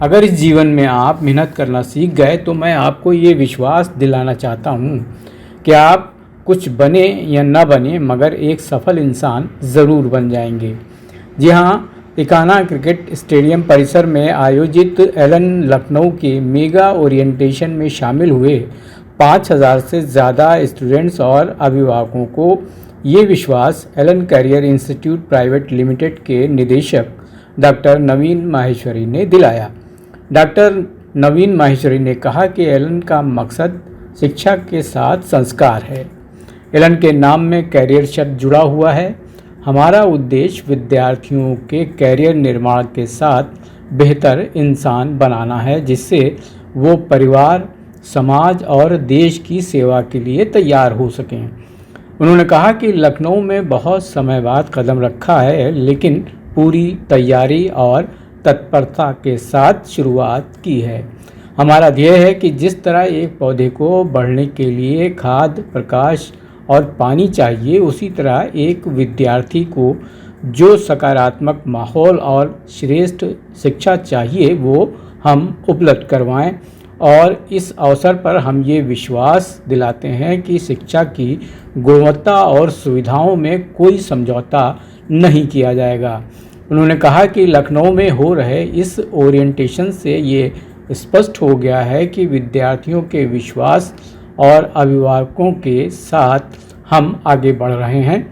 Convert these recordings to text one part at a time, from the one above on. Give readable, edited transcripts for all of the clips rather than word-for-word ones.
अगर इस जीवन में आप मेहनत करना सीख गए तो मैं आपको ये विश्वास दिलाना चाहता हूँ कि आप कुछ बने या न बने मगर एक सफल इंसान ज़रूर बन जाएंगे। जी हाँ, इकाना क्रिकेट स्टेडियम परिसर में आयोजित एलन लखनऊ के मेगा ओरिएंटेशन में शामिल हुए 5000 से ज़्यादा स्टूडेंट्स और अभिभावकों को ये विश्वास Allen career institute private limited के निदेशक डॉक्टर नवीन माहेश्वरी ने दिलाया। डॉक्टर नवीन माहेश्वरी ने कहा कि एलन का मकसद शिक्षा के साथ संस्कार है। एलन के नाम में कैरियर शब्द जुड़ा हुआ है। हमारा उद्देश्य विद्यार्थियों के कैरियर निर्माण के साथ बेहतर इंसान बनाना है जिससे वो परिवार, समाज और देश की सेवा के लिए तैयार हो सकें। उन्होंने कहा कि लखनऊ में बहुत समय बाद कदम रखा है लेकिन पूरी तैयारी और तत्परता के साथ शुरुआत की है। हमारा ध्येय है कि जिस तरह एक पौधे को बढ़ने के लिए खाद, प्रकाश और पानी चाहिए, उसी तरह एक विद्यार्थी को जो सकारात्मक माहौल और श्रेष्ठ शिक्षा चाहिए वो हम उपलब्ध करवाएं। और इस अवसर पर हम ये विश्वास दिलाते हैं कि शिक्षा की गुणवत्ता और सुविधाओं में कोई समझौता नहीं किया जाएगा। उन्होंने कहा कि लखनऊ में हो रहे इस ओरिएंटेशन से ये स्पष्ट हो गया है कि विद्यार्थियों के विश्वास और अभिभावकों के साथ हम आगे बढ़ रहे हैं।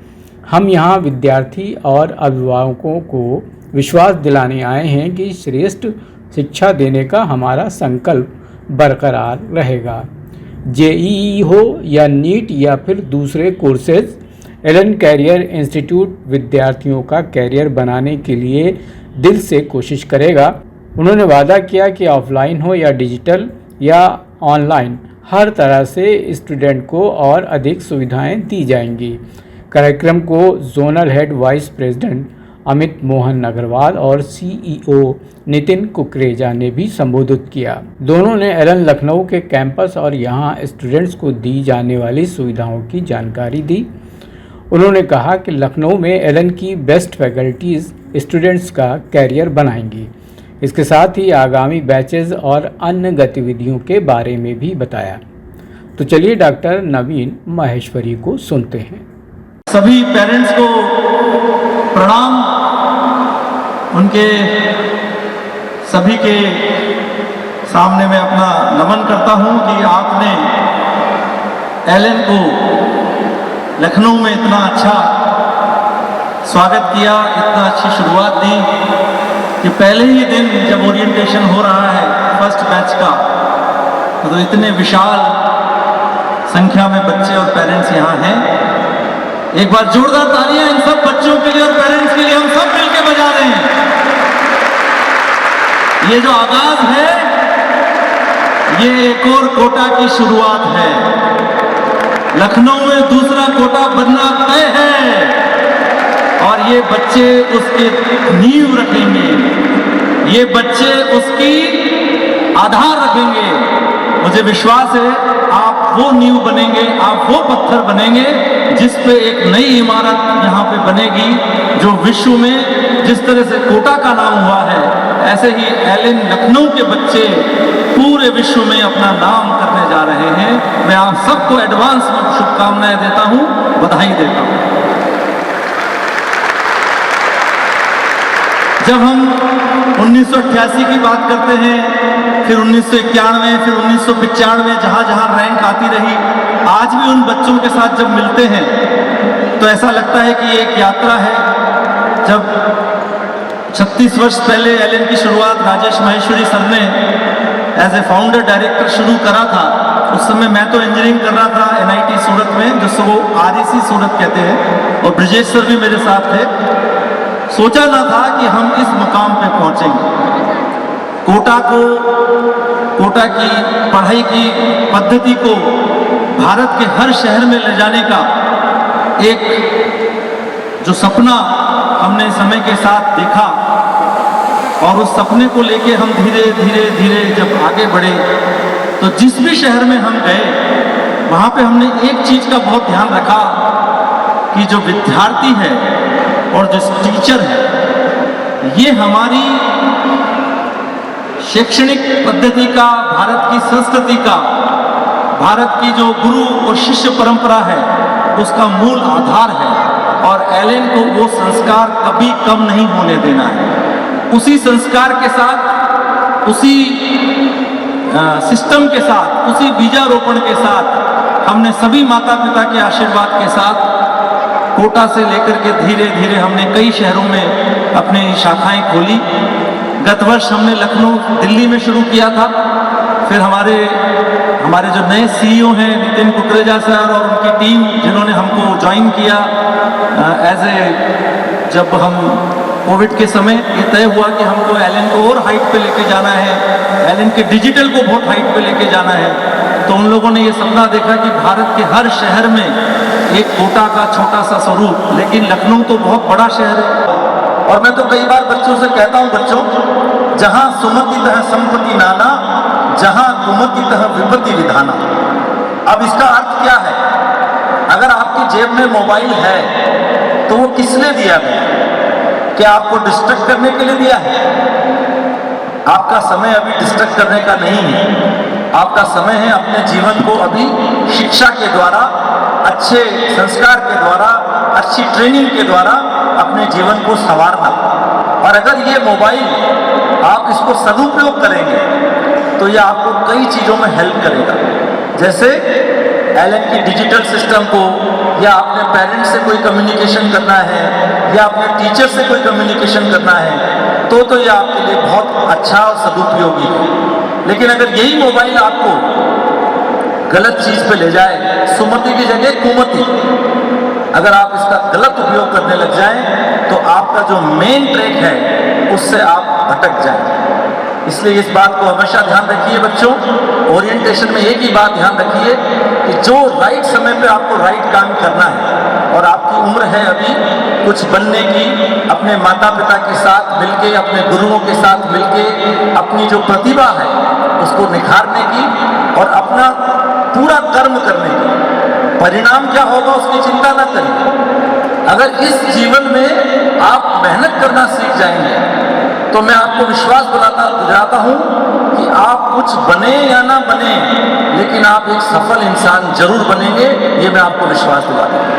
हम यहाँ विद्यार्थी और अभिभावकों को विश्वास दिलाने आए हैं कि श्रेष्ठ शिक्षा देने का हमारा संकल्प बरकरार रहेगा। जेईई हो या नीट या फिर दूसरे कोर्सेज, एलन कैरियर इंस्टीट्यूट विद्यार्थियों का कैरियर बनाने के लिए दिल से कोशिश करेगा। उन्होंने वादा किया कि ऑफलाइन हो या डिजिटल या ऑनलाइन, हर तरह से स्टूडेंट को और अधिक सुविधाएं दी जाएंगी। कार्यक्रम को zonal head vice president Amit Mohan Agarwal और सीईओ नितिन कुकरेजा ने भी संबोधित किया। दोनों ने एलन लखनऊ के कैंपस और यहाँ स्टूडेंट्स को दी जाने वाली सुविधाओं की जानकारी दी। उन्होंने कहा कि लखनऊ में एलन की बेस्ट फैकल्टीज़ स्टूडेंट्स का कैरियर बनाएंगी। इसके साथ ही आगामी बैचेज और अन्य गतिविधियों के बारे में भी बताया। तो चलिए डॉक्टर नवीन माहेश्वरी को सुनते हैं। सभी पेरेंट्स को प्रणाम। उनके सभी के सामने मैं अपना नमन करता हूं कि आपने एलन को लखनऊ में इतना अच्छा स्वागत किया, इतना अच्छी शुरुआत दी कि पहले ही दिन जब ओरिएंटेशन हो रहा है फर्स्ट बैच का, तो इतने विशाल संख्या में बच्चे और पेरेंट्स यहाँ हैं। एक बार जोरदार तालियां इन सब बच्चों के लिए और पेरेंट्स के लिए हम सब मिलकर बजा रहे हैं। ये जो आगाज है ये एक और कोटा की शुरुआत है। लखनऊ में दूसरा कोटा बनना तय है और ये बच्चे उसके नींव रखेंगे, ये बच्चे उसकी आधार रखेंगे। मुझे विश्वास है आप वो नींव बनेंगे, आप वो पत्थर बनेंगे जिस पे एक नई इमारत यहाँ पे बनेगी जो विश्व में जिस तरह से कोटा का नाम हुआ है, ऐसे ही एलन लखनऊ के बच्चे पूरे विश्व में अपना नाम करने जा रहे हैं। मैं आप सबको एडवांस में शुभकामनाएं देता हूँ, बधाई देता हूँ। जब हम 1988 की बात करते हैं, फिर 1991, फिर 1995, जहाँ जहाँ रैंक आती रही, आज भी उन बच्चों के साथ जब मिलते हैं तो ऐसा लगता है कि ये एक यात्रा है। जब 36 वर्ष पहले एलन की शुरुआत राजेश माहेश्वरी सर ने एज ए फाउंडर डायरेक्टर शुरू करा था, उस समय मैं तो इंजीनियरिंग कर रहा था NIT सूरत में, जिसको REC सूरत कहते हैं, और ब्रजेश सर भी मेरे साथ थे। सोचा ना था कि हम इस मुकाम पे पहुंचेंगे। कोटा की पढ़ाई की पद्धति को भारत के हर शहर में ले जाने का एक जो सपना हमने समय के साथ देखा, और उस सपने को लेके हम धीरे धीरे जब आगे बढ़े, तो जिस भी शहर में हम गए वहाँ पे हमने एक चीज का बहुत ध्यान रखा कि जो विद्यार्थी है और जो टीचर है, ये हमारी शैक्षणिक पद्धति का, भारत की संस्कृति का, भारत की जो गुरु और शिष्य परंपरा है उसका मूल आधार है और एलेन को वो संस्कार कभी कम नहीं होने देना है। उसी संस्कार के साथ, उसी सिस्टम के साथ, उसी बीजारोपण के साथ हमने सभी माता पिता के आशीर्वाद के साथ कोटा से लेकर के धीरे धीरे हमने कई शहरों में अपनी शाखाएं खोली। गत वर्ष हमने लखनऊ, दिल्ली में शुरू किया था। फिर हमारे जो नए सीईओ हैं नितिन कुकरेजा सर और उनकी टीम, जिन्होंने हमको ज्वाइन किया जब हम कोविड के समय ये तय हुआ कि हमको एलेन को और हाइट पे लेके जाना है, एलेन के डिजिटल को बहुत हाइट पे लेके जाना है, तो उन लोगों ने ये सपना देखा कि भारत के हर शहर में एक कोटा का छोटा सा स्वरूप, लेकिन लखनऊ तो बहुत बड़ा शहर है। और मैं तो कई बार बच्चों से कहता हूं, बच्चों, जहां सुमतितः संपत्ति नाना, जहां कुमतितः विपत्ति विधाना। अब इसका अर्थ क्या है? अगर आपकी जेब में मोबाइल है तो वो किसने दिया गया? क्या आपको डिस्ट्रैक्ट करने के लिए दिया है? आपका समय अभी डिस्ट्रैक्ट करने का नहीं है। आपका समय है अपने जीवन को अभी शिक्षा के द्वारा, अच्छे संस्कार के द्वारा, अच्छी ट्रेनिंग के द्वारा अपने जीवन को संवारना। और अगर ये मोबाइल आप इसको सदुपयोग करेंगे तो ये आपको कई चीज़ों में हेल्प करेगा। जैसे एलेन की डिजिटल सिस्टम को, या अपने पेरेंट्स से कोई कम्युनिकेशन करना है, या अपने टीचर से कोई कम्युनिकेशन करना है, तो ये आपके लिए बहुत अच्छा और सदुपयोगी है। लेकिन अगर यही मोबाइल आपको गलत चीज़ पे ले जाए, सुमति की जगह कुमति, अगर आप इसका गलत उपयोग करने लग जाएं तो आपका जो मेन ट्रैक है उससे आप भटक जाएंगे। इसलिए इस बात को हमेशा ध्यान रखिए बच्चों। ओरिएंटेशन में एक ही बात ध्यान रखिए कि जो राइट समय पे आपको राइट काम करना है, और आपकी उम्र है अभी कुछ बनने की, अपने माता पिता के साथ मिलके, अपने गुरुओं के साथ मिलके अपनी जो प्रतिभा है उसको निखारने की और अपना पूरा कर्म करने की। परिणाम क्या होगा उसकी चिंता न करिए। अगर इस जीवन में आप मेहनत करना सीख जाएंगे तो मैं आपको विश्वास दिलाता हूं कि आप कुछ बने या ना बने, लेकिन आप एक सफल इंसान जरूर बनेंगे। ये मैं आपको विश्वास दिलाता हूं।